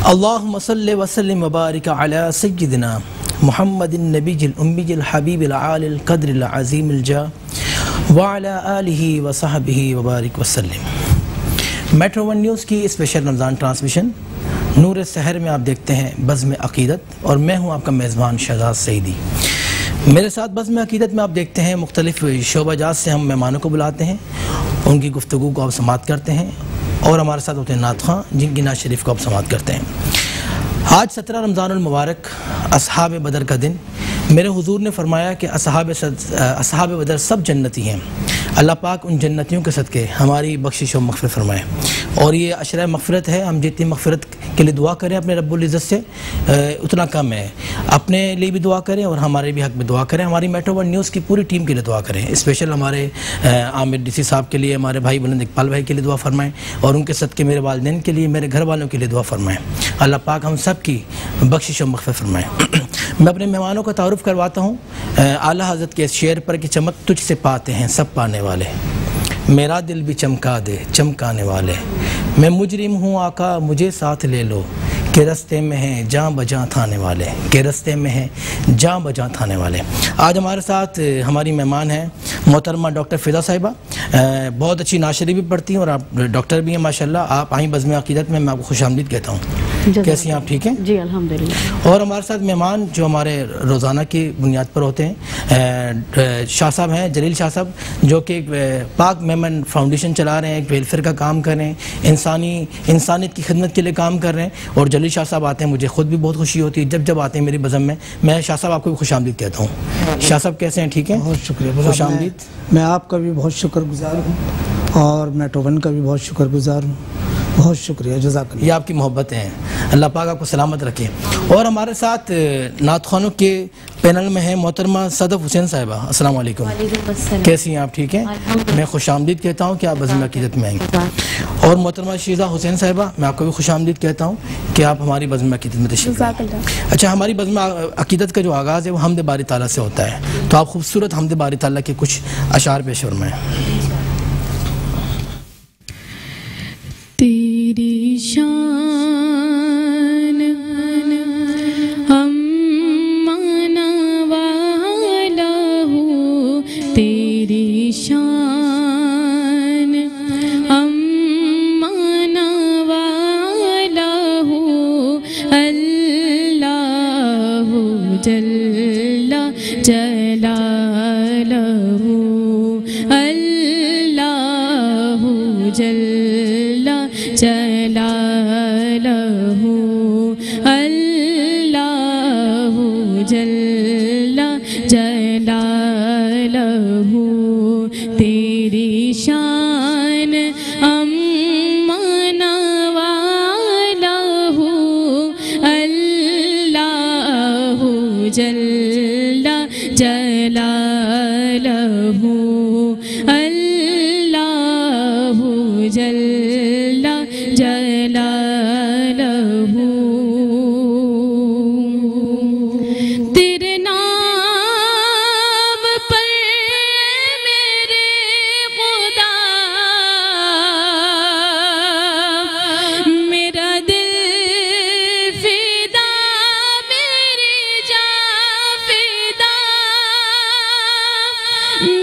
اللہم صلی وسلم وبارک علی سیدنا محمد النبی الأمی الحبیب العالی القدر العظیم الجاہ وعلی آلہ وصحبہ وبارک وسلم۔ میٹرو ون نیوز کی اسپیشل رمضان ٹرانسمیشن نور سحر میں آپ دیکھتے ہیں بزم عقیدت، اور میں ہوں آپ کا میزبان شہزاد سعیدی۔ میرے ساتھ بزم عقیدت میں آپ دیکھتے ہیں مختلف شعبہ جات سے ہم مہمانوں کو بلاتے ہیں، ان کی گفتگو کو آپ سماعت کرتے ہیں، اور ہمارے ساتھ ہوتے ہیں نعت خواں جن کی نعت شریف کو آپ سماعت کرتے ہیں۔ آج 17 رمضان المبارک اصحاب بدر کا دن، میرے حضور نے فرمایا کہ اصحاب بدر سب جنتی ہیں، اللہ پاک ان جنتیوں کے صدقے ہماری بخشش و مغفرت فرمائے۔ اور یہ عشرہ مغفرت ہے، ہم جتنی مغفرت کے لیے دعا کریں اپنے رب العزت سے اتنا کم ہے۔ اپنے لیے بھی دعا کریں اور ہمارے بھی حق میں دعا کریں، ہماری میٹرو ون نیوز کی پوری ٹیم کے لیے دعا کریں، اسپیشل ہمارے عامر ڈی سی صاحب کے لیے، ہمارے بھائی بلند اقبال بھائی کے لیے دعا فرمائیں، اور ان کے صدقے میرے والدین کے لیے، میرے گھر والوں کے لیے دعا فرمائیں، اللہ پاک ہم سب کی بخشش و مغفرت فرمائیں۔ میں اپنے مہمانوں کا تعارف کرواتا ہوں اعلیٰ حضرت کے اس شعر پر کہ چمک تجھ سے پاتے ہیں سب پانے والے، میرا دل بھی چمکا دے چمکانے والے، میں مجرم ہوں آقا مجھے ساتھ لے لو، کہ رستے میں ہیں جاں بجاں تھانے والے، کہ رستے میں ہیں جاں بجاں تھانے والے۔ آج ہمارے ساتھ ہماری مہمان ہیں محترمہ ڈاکٹر فضا صاحبہ، بہت اچھی نعت شریف بھی پڑھتی ہیں اور آپ ڈاکٹر بھی ہیں ماشاءاللہ۔ آپ آئیں بزم عقیدت میں آپ کو خوش آمدید کہتا ہوں۔ کیسی ہیں آپ؟ ٹھیک ہیں جی الحمدللہ۔ اور ہمارے ساتھ مہمان جو ہمارے روزانہ کی بنیاد پر ہوتے ہیں، شاہ صاحب ہیں جلیل شاہ صاحب، جو کہ پاک میمن فاؤنڈیشن چلا رہے ہیں، ایک ویلفیئر کا کام کر رہے ہیں، انسانیت کی خدمت کے لیے کام کر رہے ہیں۔ اور جلیل شاہ صاحب آتے ہیں مجھے خود بھی بہت خوشی ہوتی ہے جب آتے ہیں میری بزم میں شاہ صاحب آپ کو بھی خوش آمدید کہتا ہوں۔ شاہ صاحب کیسے ہیں؟ ٹھیک ہیں، بہت شکریہ، خوش آمدید۔ میں آپ کا بھی بہت شکر گزار ہوں اور میٹرو ون کا بھی بہت شکر گزار ہوں، بہت شکریہ، جزاک اللہ۔ یہ آپ کی محبتیں ہیں، اللہ پاک آپ کو سلامت رکھے۔ اور ہمارے ساتھ نعت خوانوں کے پینل میں ہیں محترمہ صدف حسین صاحبہ، السلام علیکم۔ وعلیکم السلام۔ کیسی ہیں آپ؟ ٹھیک ہیں، میں خوش آمدید کہتا ہوں کہ آپ بزم عقیدت میں آئیں گے۔ اور محترمہ شیزہ حسین صاحبہ، میں آپ کو بھی خوش آمدید کہتا ہوں کہ آپ ہماری بزم عقیدت میں تشریف لائیں۔ اچھا، ہماری بزم عقیدت کا جو آغاز ہے وہ حمد باری تعالیٰ سے ہوتا ہے، تو آپ خوبصورت حمد باری تعالیٰ کے کچھ اشعار پیش فرمائیں۔ تیری شان ہم مانا والا ہوں، تیری شان ہم مانا والا ہوں، اللہ جل جلالہ، اللہ جل جلالہ، اللہ جل جلالہ، تیری شان ہم مانا والا ہوں، اللہ جل جلالہ، اللہ جل جلالہ، تیرے نام پر میرے خدا میرا دل فدا، میری جان فدا،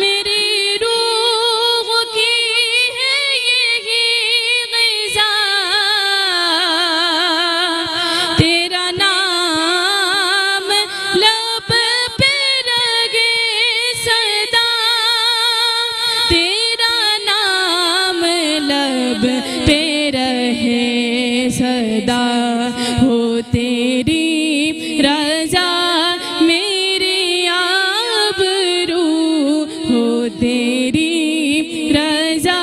میری روح کی ہے یہی غذا، تیرا نام لب پہ رہے صدا، تیرا نام لب پہ رہے صدا، ہو تیری رضا میری آبرو، ہو تیری رضا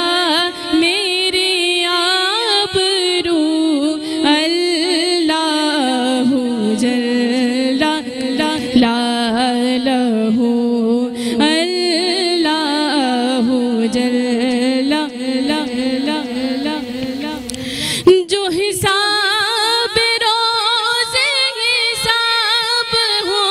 میری آبرو، اللہ جل جلالہ، اللہ جل جلالہ، جو حساب روز حساب ہو،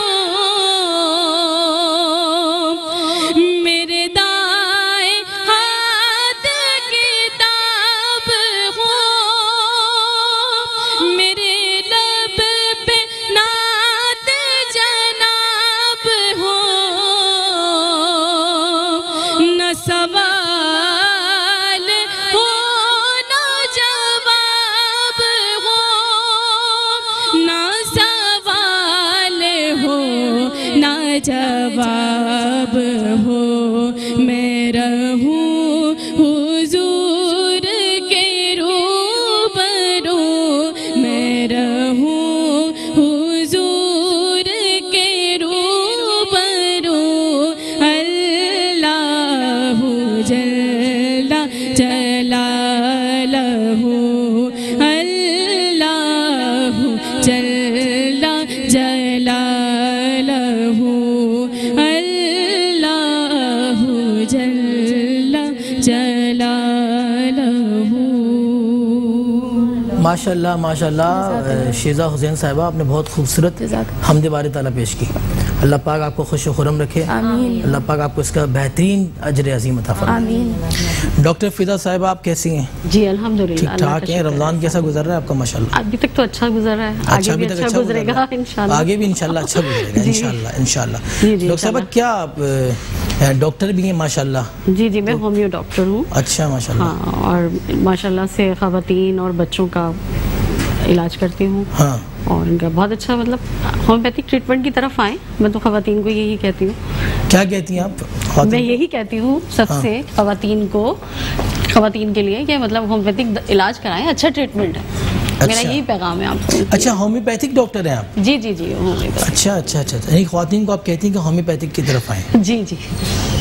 میرے دائیں ہاتھ کتاب ہو، میرے ماشاءاللہ ماشاءاللہ شیزہ حسین صاحبہ آپ نے بہت خوبصورت حمد باری تعالیٰ پیش کی. اللہ پاک آپ کو خوش و خرم رکھے, اللہ پاک آپ کو اس کا بہترین اجر عظیم عطا فرمائے. ڈاکٹر فضا صاحبہ آپ کیسی ہیں؟ جی الحمدللہ ٹھیک ٹھاک ہیں. رمضان کیسا گزر رہا ہے آپ کا؟ ماشاءاللہ ابھی تک تو اچھا گزر رہا ہے, آگے بھی اچھا گزرے گا انشاءاللہ, آگے بھی انشاءاللہ اچھا گزرے گا انشاءاللہ انشاءاللہ. ڈاکٹر صاحبہ کیا آپ ڈاکٹر بھی ہیں ماشاءاللہ؟ جی جی میں ہومیو ڈاکٹر ہوں. اچھا ماشاءاللہ. ہاں, اور ماشاءاللہ سے خواتین اور بچوں کا علاج کرتی ہوں. ہاں, اور ان کا بہت اچھا مطلب ہومیوپیتھک ٹریٹمنٹ کی طرف آئیں. میں تو خواتین کو یہی کہتی ہوں. کیا کہتی ہیں آپ؟ میں یہی کہتی ہوں سب سے خواتین کے لیے کہ مطلب ہومیوپیتھک علاج کرائیں, اچھا ٹریٹمنٹ ہے. میرا یہی پیغام ہے آپ کو. اچھا ہومیوپیتھک ڈاکٹر ہیں آپ؟ جی جی جی اچھا اچھا اچھا. یعنی خواتین کو آپ کہتی ہیں کہ ہومیوپیتھک کی طرف آئیں؟ جی جی.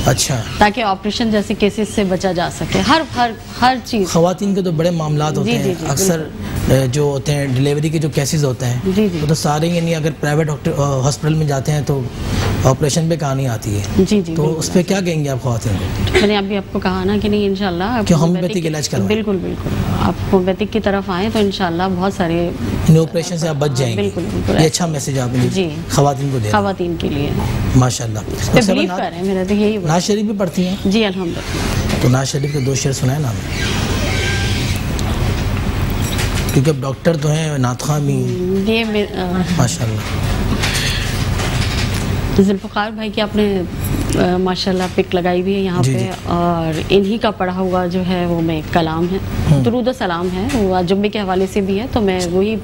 اچھا, تاکہ آپریشن جیسے کیسز سے بچا جا سکے. ہر چیز خواتین کے تو بڑے معاملات ہوتے ہیں اکثر جو ہوتے ہیں ڈیلیوری کے جو کیسز ہوتے ہیں وہ تو سارے, یعنی اگر پرائیویٹ ہاسپٹل میں جاتے ہیں تو آپریشن پہ کہانی آتی ہے. جی جی. تو اس پہ کیا کہیں گے آپ خواتین کو؟ میں نے ابھی آپ کو کہا نا کہ نہیں انشاءاللہ کہ ہومیوپیتھک علاج کروائیں. بالکل بالکل, آپ ہومیوپیتھک کی طرف آئیں تو انشاءاللہ بہت سارے آپریشن سے آپ بچ جائیں گے. بالکل بالکل. یہ اچھا میسج آپ نے خواتین کو دیا, خواتین کے لیے ماشاءاللہ. بلیو کریں, میرا تو یہی. نعت شریف بھی پڑھتی ہیں؟ جی الحمدللہ. تو نعت شریف کے 2 شعر سنائیں نا ہمیں, کیونکہ اب ڈاکٹر تو ہیں, نعت خواں بھی یہ ماشاءاللہ. ذوالفقار بھائی کی آپ نے ماشاءاللہ پک لگائی بھی ہے یہاں پہ, اور انہی کا پڑھا ہوا جو ہے وہ میں کلام ہے, درود و سلام ہے, وہ جمعے کے حوالے سے بھی ہے, تو میں وہی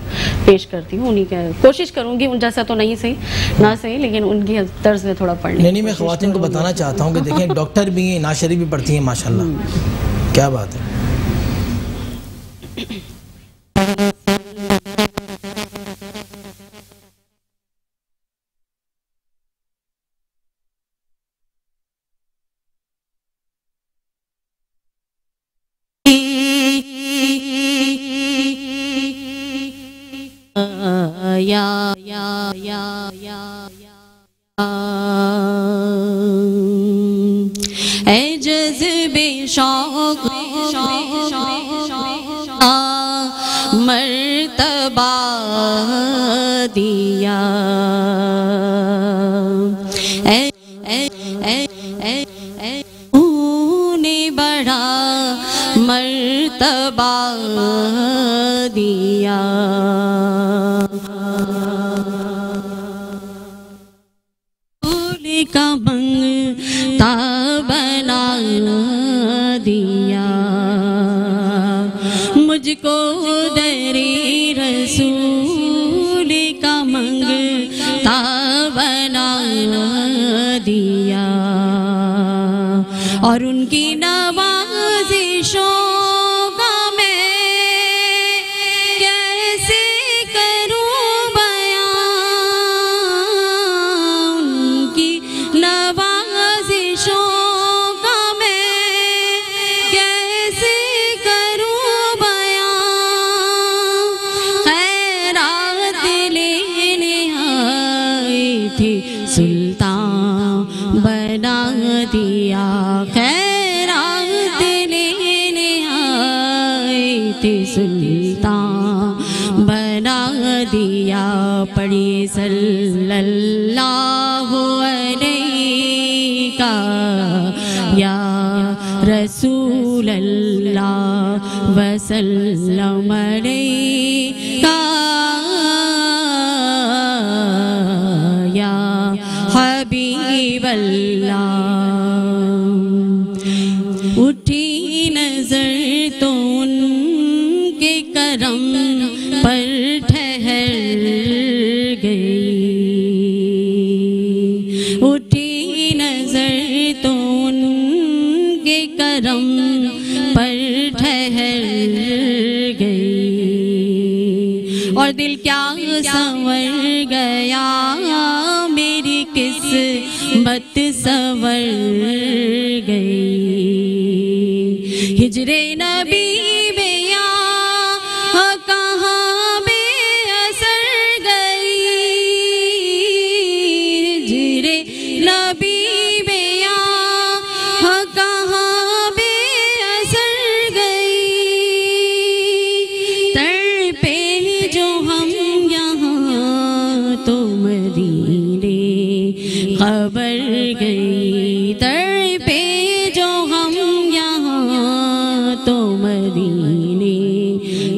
پیش کرتی ہوں. انہی کا کوشش کروں گی, ان جیسا تو نہیں صحیح لیکن ان کی طرز میں تھوڑا پڑھنے. نہیں, میں خواتین کو بتانا چاہتا ہوں کہ دیکھیں ڈاکٹر بھی ہیں, نعت شریف بھی پڑھتی ہیں ماشاءاللہ. کیا بات ہے. اے جذبے شوق مرتبہ دیا, نے بڑا مرتبہ دیا, کا منگتا بنا دیا, مجھ کو دری رسول کا منگتا بنا دیا, اور ان کی نوازشوں کا میں کیسے کروں بیان, ان کی نوازشوں کا میں کیسے کروں بیان, خیرات لینے آئی تھی سلطان بنا دیا, خیرات لینے آئی تھی سلطان بنا دیا. پڑھی صلی اللہ علیہ یا رسول اللہ وسلم علیہ یا حبیب اللہ. اٹھی نظر تو ان کے کرم پر ٹھہر گئی, اٹھی نظر تو ان کے کرم پر ٹھہر گئی, اور دل کیا سنور گیا, میری قسمت سنور گئی. ہجر نبی کہاں بے اثر گئی, ہجر نبی کہاں بے اثر گئی,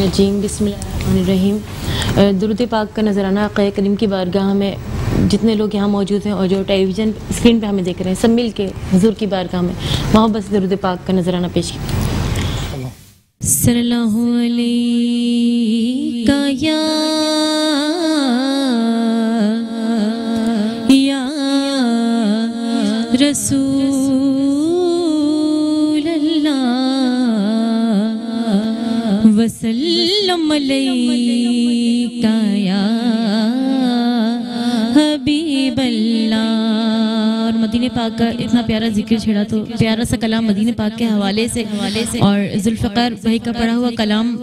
الرجیم بسم اللہ الرحمن الرحیم. درود پاک کا نذرانہ آقا کریم کی بارگاہ میں جتنے لوگ یہاں موجود ہیں اور جو ٹیلی ویژن اسکرین پہ ہمیں دیکھ رہے ہیں سب مل کے حضور کی بارگاہ میں محبت سے درود پاک کا نذرانہ پیش کیا. صلی اللہ علیہ یا رسول اللہ وسلم علیکہ یا حبیب اللہ. اور مدینہ پاک کا اتنا پیارا ذکر چھڑا تو پیارا سا کلام مدینہ پاک کے حوالے سے اور ذوالفقار بھائی کا پڑھا ہوا کلام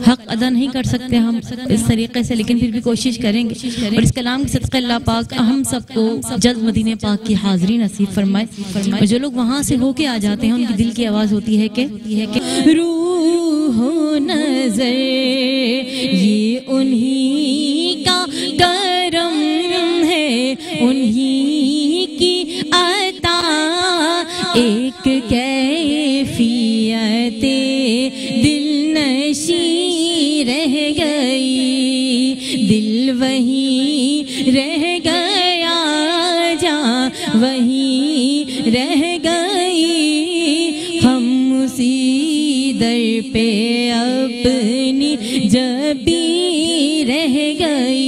حق ادا نہیں کر سکتے ہم اس طریقے سے، لیکن پھر بھی کوشش کریں گے. اور اس کلام کے صدقہ اللہ پاک ہم سب کو جلد مدینہ پاک کی حاضری نصیب فرمائے. اور جو لوگ وہاں سے ہو کے آ جاتے ہیں ان کی دل کی آواز ہوتی ہے کہ روح و نظر یہ انہی کا کرم ہے، انہی کی عطا ایک کیفیت دل نشیں رہ گئی، دل وہیں رہ گیا جہاں وہیں رہ گئی، ہم اسی در پہ اپنی جبیں رہ گئی.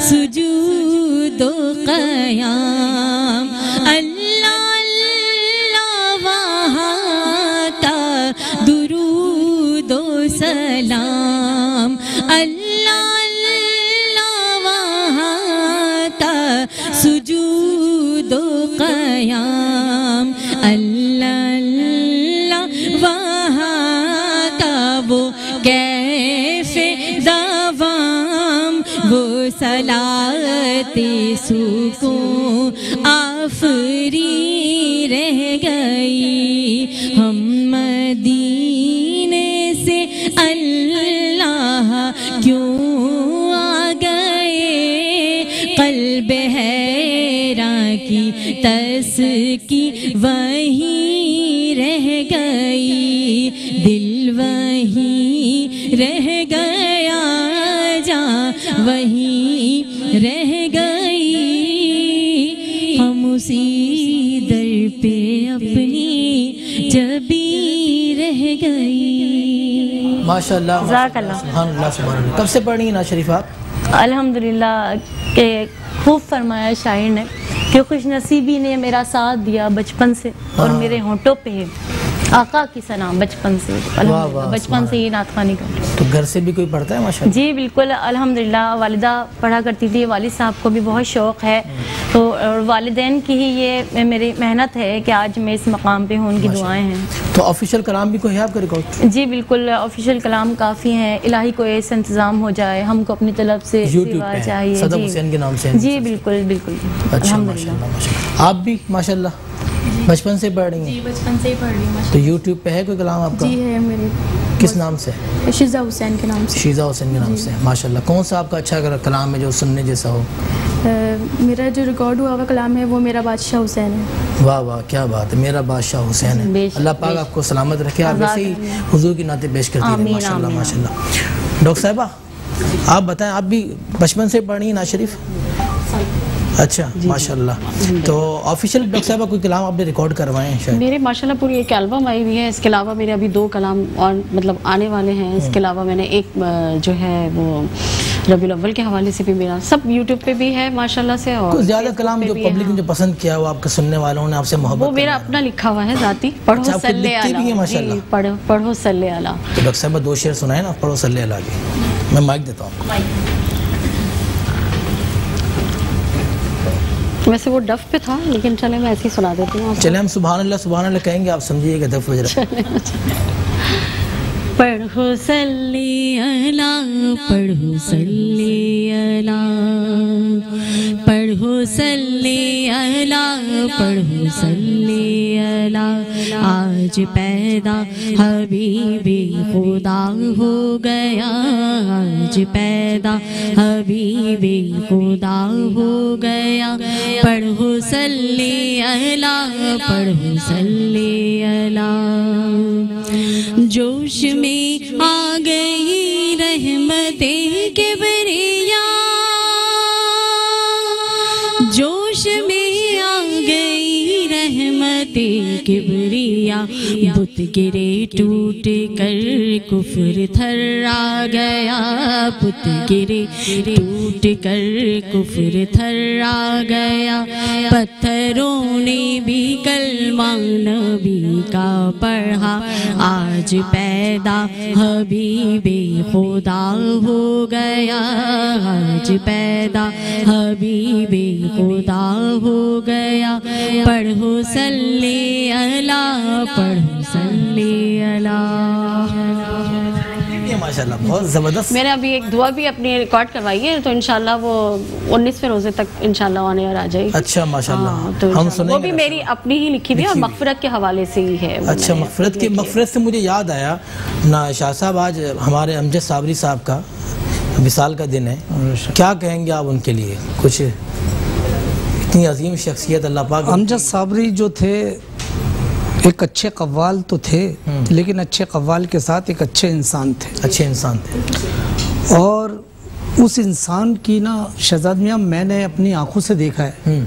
سجود و قیام اللہ اللہ وہاں کا درود و سلام، اللہ اللہ وہاں کا سجود و قیام، اللہ اللہ وہاں کا وہ کیف دوام، وہ صلات سکون آفری رہ گئی. ہم مدینے سے اللہ کیوں آ گئے، قلب حیران کی تسکی وہیں رہ گئی، دل وہیں رہ گیا جہاں وہیں رہ گئی، ہم اسی در پہ اپنی جبیں رہ گئی. ماشاءاللہ جزاک اللہ. سبحان اللہ سبحان اللہ. کب سے پڑھ رہی ہیں نعت شریف آپ؟ الحمدللہ کہ خوب فرمایا شاعر نے کہ خوش نصیبی نے میرا ساتھ دیا بچپن سے اور میرے ہونٹوں پہ ہے آقا کی ثنا بچپن سے. الحمدللہ بچپن سے یہ نعت خوانی کرتے. تو گھر سے بھی کوئی پڑھتا ہے ماشاءاللہ؟ جی بالکل الحمدللہ، والدہ پڑھا کرتی تھی، والد صاحب کو بھی بہت شوق ہے، تو والدین کی ہی یہ میری محنت ہے کہ آج میں اس مقام پہ ہوں، ان کی دعائیں ہیں. تو آفیشیل کلام بھی کوئی ہے آپ کا ریکارڈ؟ جی بالکل آفیشیل کلام کافی ہیں، الہی کو ایسا انتظام ہو جائے، ہم کو اپنی طلب سے سوا چاہیے. صدق حسین کے نام سے؟ جی بالکل بالکل. اچھا ماشاءاللہ. آپ بھی ماشاءاللہ بچپن سے پڑھ رہی ہیں؟ جی بچپن سے ہی پڑھ رہی ہوں. تو یوٹیوب پہ ہے کوئی کلام آپ کا؟ جی ہے میرے. کس نام سے؟ شیزہ حسین کے نام سے. شیزہ حسین کے نام سے ماشاءاللہ. کون سا آپ کا اچھا کلام ہے جو سننے جیسا ہو؟ میرا جو ریکارڈ ہوا ہوا کلام ہے وہ میرا بادشاہ حسین ہے. واہ واہ کیا بات ہے، میرا بادشاہ حسین ہے. اللہ پاک آپ کو سلامت رکھے، آپ ویسے ہی حضور کی نعتیں پیش کرتی رہیں ماشاءاللہ ماشاءاللہ. ڈاکٹر صاحبہ آپ بتائیں، آپ بھی بچپن سے پڑھ رہی ہیں نعت شریف؟ اچھا ماشاءاللہ. تو آفیشیل ڈاکٹر صاحبہ کوئی کلام آپ نے ریکارڈ کروائے ہیں شاید؟ میرے ماشاءاللہ پوری ایک البم آئی ہوئی ہے، اس کے علاوہ میرے ابھی 2 کلام اور مطلب آنے والے ہیں. اس کے علاوہ میں نے ایک جو ہے وہ ربیع الاول کے حوالے سے بھی میرا سب یوٹیوب پہ بھی ہے ماشاءاللہ سے. اور زیادہ کلام جو پبلک نے جو پسند کیا وہ آپ کے سننے والوں نے آپ سے محبت، وہ میرا اپنا لکھا ہوا ہے ذاتی. پڑھو صلی علی، پڑھو صلی علی. تو ڈاکٹر صاحبہ 2 شعر سنائیں نا، پڑھو صلی علی کے. میں مائک دیتا ہوں. ویسے وہ ڈف پہ تھا لیکن چلے میں ایسے ہی سنا دیتی ہوں. چلے ہم سبحان اللہ کہیں گے، آپ سمجھیے کہ ڈف وجہ. پڑھو صلی علی، پڑھو صلی علی، پڑھو صلی علی، پڑھو صلی اللہ، آج پیدا حبیب خدا ہو گیا، آج پیدا حبیب خدا ہو گیا، پڑھو صلی اللہ، پڑھو صلی اللہ۔ جوش میں آ گئی رحمت کبریا، جوش میں آ گئی رحمت کبریا، بت گرے ٹوٹ کر کفر تھرا گیا، بت گرے ٹوٹ کر کفر تھرا گیا، پتھروں نے بھی کلمہ نبی کا پڑھا، آج پیدا حبیب خدا ہو گیا، آج پیدا حبیب خدا ہو گیا، پڑھو صلی اللہ، پڑھو صلی اللہ۔ ماشاءاللہ بہت زبردست۔ میں نے ابھی ایک دعا بھی اپنی ریکارڈ کروائی ہے، تو انشاءاللہ وہ 19ویں روزے تک انشاءاللہ آن ایئر آ جائے گی۔ اچھا ماشاءاللہ، تو ہم سنیں وہ بھی میری اپنی ہی لکھی ہوئی ہے اور مغفرت کے حوالے سے ہی ہے۔ اچھا، مغفرت سے مجھے یاد آیا نا شاہ صاحب، آج ہمارے امجد صابری صاحب کا وصال کا دن ہے، کیا کہیں گے آپ ان کے لیے؟ کچھ اتنی عظیم شخصیت اللہ پاک۔ امجد صابری جو تھے ایک اچھے قوال تو تھے، لیکن اچھے قوال کے ساتھ ایک اچھے انسان تھے، اچھے انسان تھے، اور اس انسان کی نا شہزاد میاں میں نے اپنی آنکھوں سے دیکھا ہے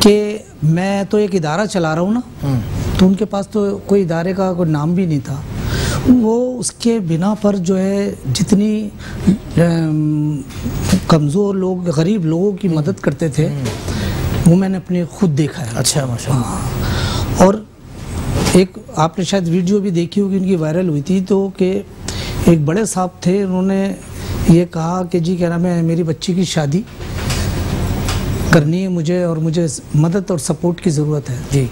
کہ میں تو ایک ادارہ چلا رہا ہوں نا، تو ان کے پاس تو کوئی ادارے کا کوئی نام بھی نہیں تھا، وہ اس کے بنا پر جو ہے جتنی کمزور لوگ غریب لوگوں کی مدد کرتے تھے وہ میں نے اپنے خود دیکھا ہے۔ اچھا ماشاءاللہ۔ اور ایک آپ نے شاید ویڈیو بھی دیکھی ہوگی، ان کی وائرل ہوئی تھی، تو کہ ایک بڑے صاحب تھے، انہوں نے یہ کہا کہ جی کیا نام ہے میری بچی کی شادی کرنی ہے مجھے، اور مجھے مدد اور سپورٹ کی ضرورت ہے جی،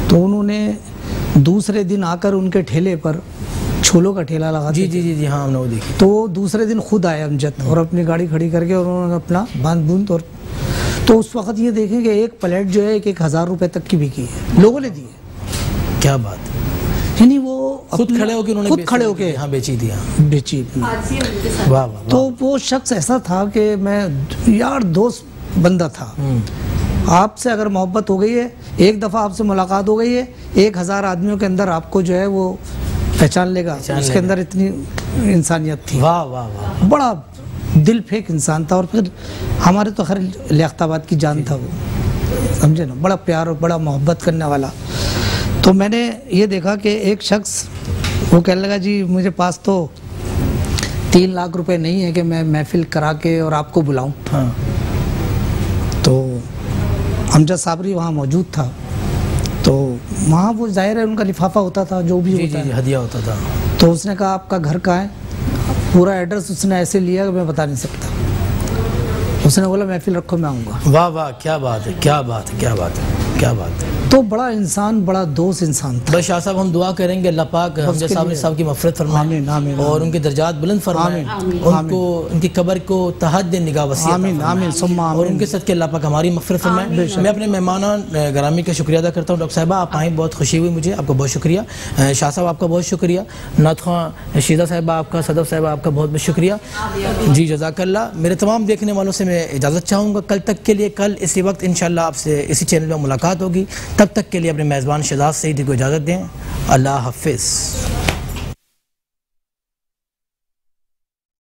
تو انہوں نے دوسرے دن آ کر ان کے ٹھیلے پر چھولوں کا ٹھیلا لگا جی جی جی جی ہاں ہم نے وہ دیکھی، تو وہ دوسرے دن خود آئے امجد اور اپنی گاڑی کھڑی کر کے اور انہوں نے اپنا باندھ بوند، اور تو اس وقت یہ دیکھیں کہ ایک پلیٹ جو ہے 1000 روپے تک کی بکی ہے، لوگوں نے دی ہے، کیا بات، یعنی وہ خود کھڑے ہو کے انہوں نے خود کھڑے ہو کے ہاں بیچی دیا، بیچی۔ واہ واہ۔ تو وہ شخص ایسا تھا کہ میں یار دوست بندہ تھا، آپ سے اگر محبت ہو گئی ہے، ایک دفعہ آپ سے ملاقات ہو گئی ہے، 1000 آدمیوں کے اندر آپ کو جو ہے وہ پہچان لے گا، اس کے اندر اتنی انسانیت تھی۔ واہ واہ واہ، بڑا دل پھیک انسان تھا، اور پھر ہمارے تو خیر لیاقت آباد کی جان تھا وہ، سمجھے نا، بڑا پیار اور بڑا محبت کرنے والا۔ تو میں نے یہ دیکھا کہ ایک شخص وہ کہنے لگا جی مجھے پاس تو 3 لاکھ روپے نہیں ہے کہ میں محفل کرا کے اور آپ کو بلاؤں، تو امجد صابری وہاں موجود تھا، تو وہاں وہ ظاہر ہے ان کا لفافہ ہوتا تھا جو بھی ہوتا ہے، ہدیہ ہوتا تھا، تو اس نے کہا آپ کا گھر کہاں ہے، پورا ایڈریس اس نے ایسے لیا کہ میں بتا نہیں سکتا، اس نے بولا محفل رکھو میں آؤں گا۔ واہ واہ، کیا بات ہے، کیا بات ہے، کیا بات ہے، کیا بات ہے۔ تو بڑا انسان، بڑا دوست انسان تھا۔ بس شاہ صاحب ہم دعا کریں گے اللہ پاک امجد صابری صاحب کی مغفرت فرمائے، آمین آمین، اور ان کے درجات بلند فرمائے، ان کو ان کی قبر کو تہجد نگاہ وسیع عطا آمین آمین ثم اور ان آمین۔ کے صدقے اللہ پاک ہماری مغفرت فرمائے۔ میں اپنے مہمانان گرامی کا شکریہ ادا کرتا ہوں، ڈاکٹر صاحبہ آپ آئیں، بہت خوشی ہوئی مجھے، آپ کا بہت شکریہ، شاہ صاحب آپ کا بہت شکریہ، نعت خواں شیزہ صاحبہ آپ کا، صدف صاحبہ آپ کا بہت بہت شکریہ جی، جزاک اللہ۔ میرے تمام دیکھنے والوں سے میں اجازت چاہوں گا، کل تک کے لیے، کل اسی وقت انشاءاللہ آپ سے اسی چینل میں ملاقات ہوگی، تب تک کے لیے اپنے میزبان شہزاد سعیدی کو اجازت دیں، اللہ حافظ۔